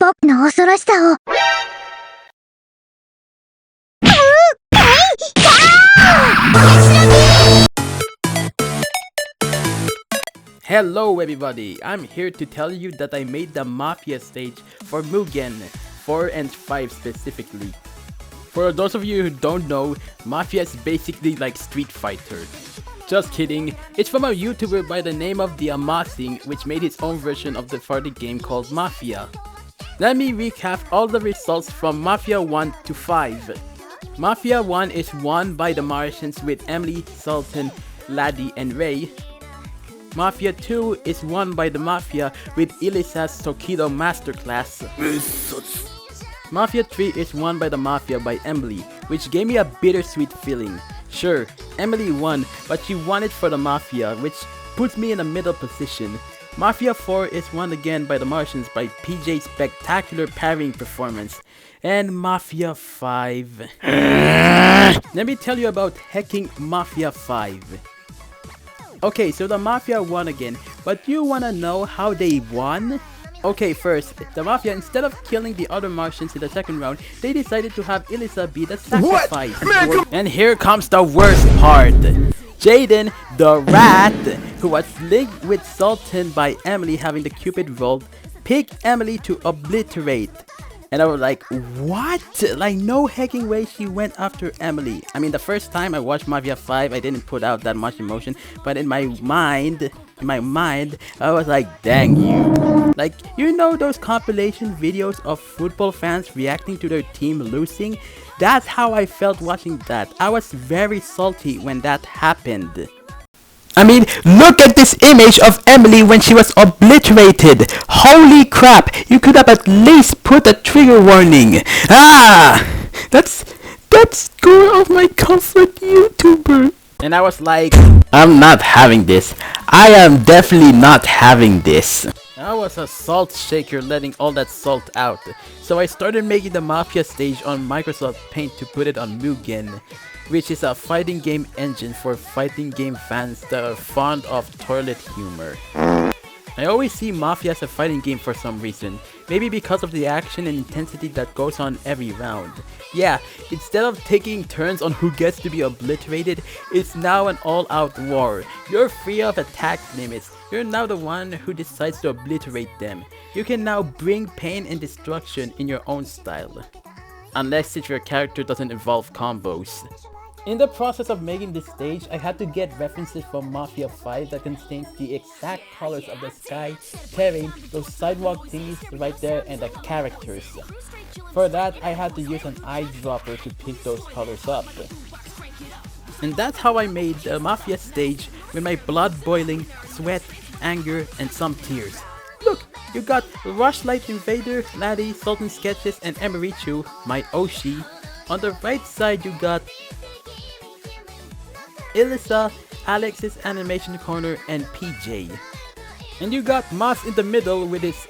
僕の恐ろしさを。Hello everybody, I'm here to tell you that I made the Maafia stage for MUGEN 4 and 5 specifically. For those of you who don't know, Maafia is basically like Street Fighter. Just kidding, it's from a YouTuber by the name of the Amazing, which made his own version of the fighting game called Maafia. Let me recap all the results from Maafia 1 to 5. Maafia 1 is won by the Martians with Emily, Sultan, Laddie and Ray. Maafia 2 is won by the Maafia with Elisa's Tokido Masterclass. Maafia 3 is won by the Maafia by Emily, which gave me a bittersweet feeling. Sure, Emily won, but she won it for the Maafia, which puts me in a middle position. Maafia 4 is won again by the Martians by PJ's spectacular parrying performance. And Maafia 5... Let me tell you about hacking Maafia 5. Okay, so the Maafia won again, but you wanna know how they won? Okay, first, the Maafia, instead of killing the other Martians in the second round, they decided to have Elisa be the sacrifice. And here comes the worst part. Jaiden, the rat, who was linked with Sultan by Emily having the Cupid roll, picked Emily to obliterate. And I was like, what? Like, no hecking way she went after Emily. I mean, the first time I watched Maafia 5, I didn't put out that much emotion. But in my mind, I was like, dang you. Like, you know those compilation videos of football fans reacting to their team losing? That's how I felt watching that. I was very salty when that happened. I mean, look at this image of Emily when she was obliterated. Holy crap, you could have at least put a trigger warning. Ah, that's score of my comfort YouTuber. And I was like, I'm not having this. I am definitely not having this. I was a salt shaker letting all that salt out. So I started making the Maafia stage on Microsoft Paint to put it on MUGEN, which is a fighting game engine for fighting game fans that are fond of toilet humor. I always see Maafia as a fighting game for some reason, maybe because of the action and intensity that goes on every round. Yeah, instead of taking turns on who gets to be obliterated, it's now an all-out war. You're free of attack limits. You're now the one who decides to obliterate them. You can now bring pain and destruction in your own style. Unless if your character doesn't involve combos. In the process of making this stage, I had to get references from Maafia 5 that contains the exact colors of the sky, terrain, those sidewalk thingies right there, and the characters. For that, I had to use an eyedropper to pick those colors up. And that's how I made the Maafia stage with my blood boiling, sweat, anger, and some tears. Look, you got Rushlight Invader, Laddie, Sultan Sketches, and Emerichu, my Oshi. On the right side, you got Elisa, Alex's Animation Corner, and PJ. And you got Maaz in the middle with his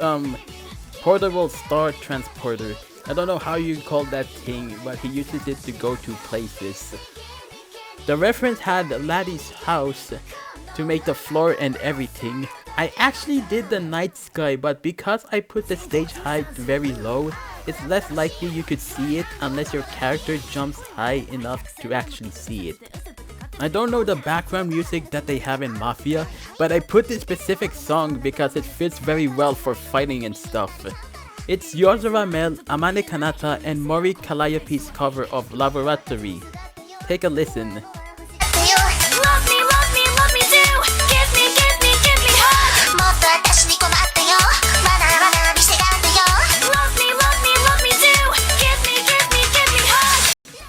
portable star transporter. I don't know how you call that thing, but he uses it to go to places. The reference had Laddie's house to make the floor and everything. I actually did the night sky, but because I put the stage height very low, it's less likely you could see it unless your character jumps high enough to actually see it. I don't know the background music that they have in Maafia, but I put this specific song because it fits very well for fighting and stuff. It's Yours Ramel, Amane Kanata, and Mori Calliope's cover of Laboratory. Take a listen.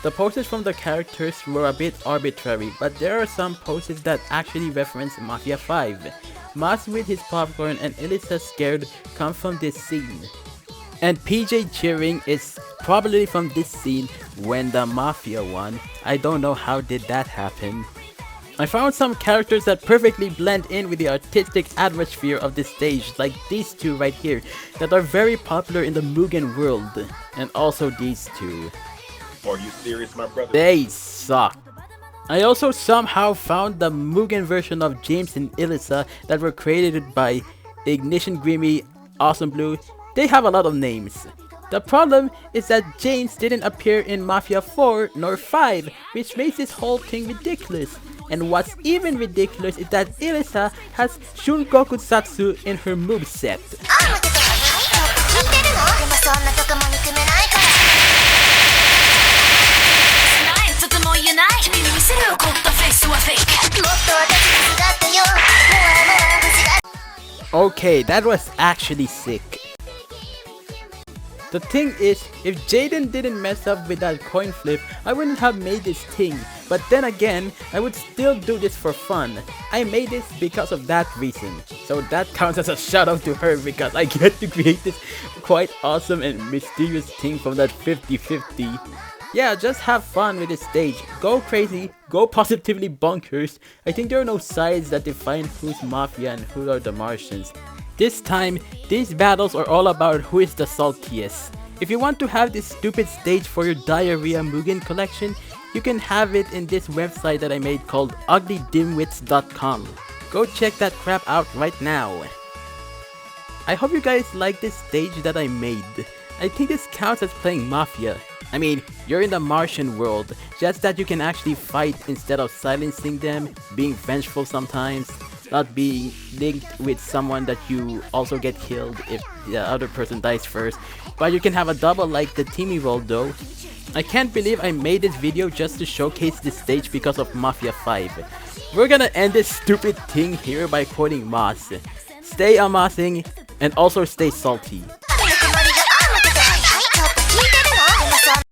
The poses from the characters were a bit arbitrary, but there are some poses that actually reference Maafia 5. Maaz with his popcorn and Elisa scared come from this scene. And PJ cheering is probably from this scene when the Maafia won. I don't know how did that happen. I found some characters that perfectly blend in with the artistic atmosphere of this stage, like these two right here, that are very popular in the MUGEN world. And also these two. Are you serious, my brother? They suck. I also somehow found the MUGEN version of James and Elisa that were created by Ignition Grimmy, Awesome Blue, They have a lot of names. The problem is that James didn't appear in Maafia 4 nor 5, which makes this whole thing ridiculous. And what's even ridiculous is that Elisa has Shungoku Satsu in her moveset. Okay, that was actually sick. The thing is, if Jaiden didn't mess up with that coin flip, I wouldn't have made this thing. But then again, I would still do this for fun. I made this because of that reason. So that counts as a shout out to her because I get to create this quite awesome and mysterious thing from that 50-50. Yeah, just have fun with this stage. Go crazy, go positively bonkers. I think there are no sides that define who's Maafia and who are the Martians. This time, these battles are all about who is the saltiest. If you want to have this stupid stage for your Diarrhea Mugen collection, you can have it in this website that I made called uglydimwits.com. Go check that crap out right now. I hope you guys like this stage that I made. I think this counts as playing Maafia. I mean, you're in the Martian world, just that you can actually fight instead of silencing them, being vengeful sometimes, not being linked with someone that you also get killed if the other person dies first, but you can have a double like the teamy role though. I can't believe I made this video just to showcase this stage because of Maafia 5. We're gonna end this stupid thing here by quoting Maaz. Stay amassing and also stay salty.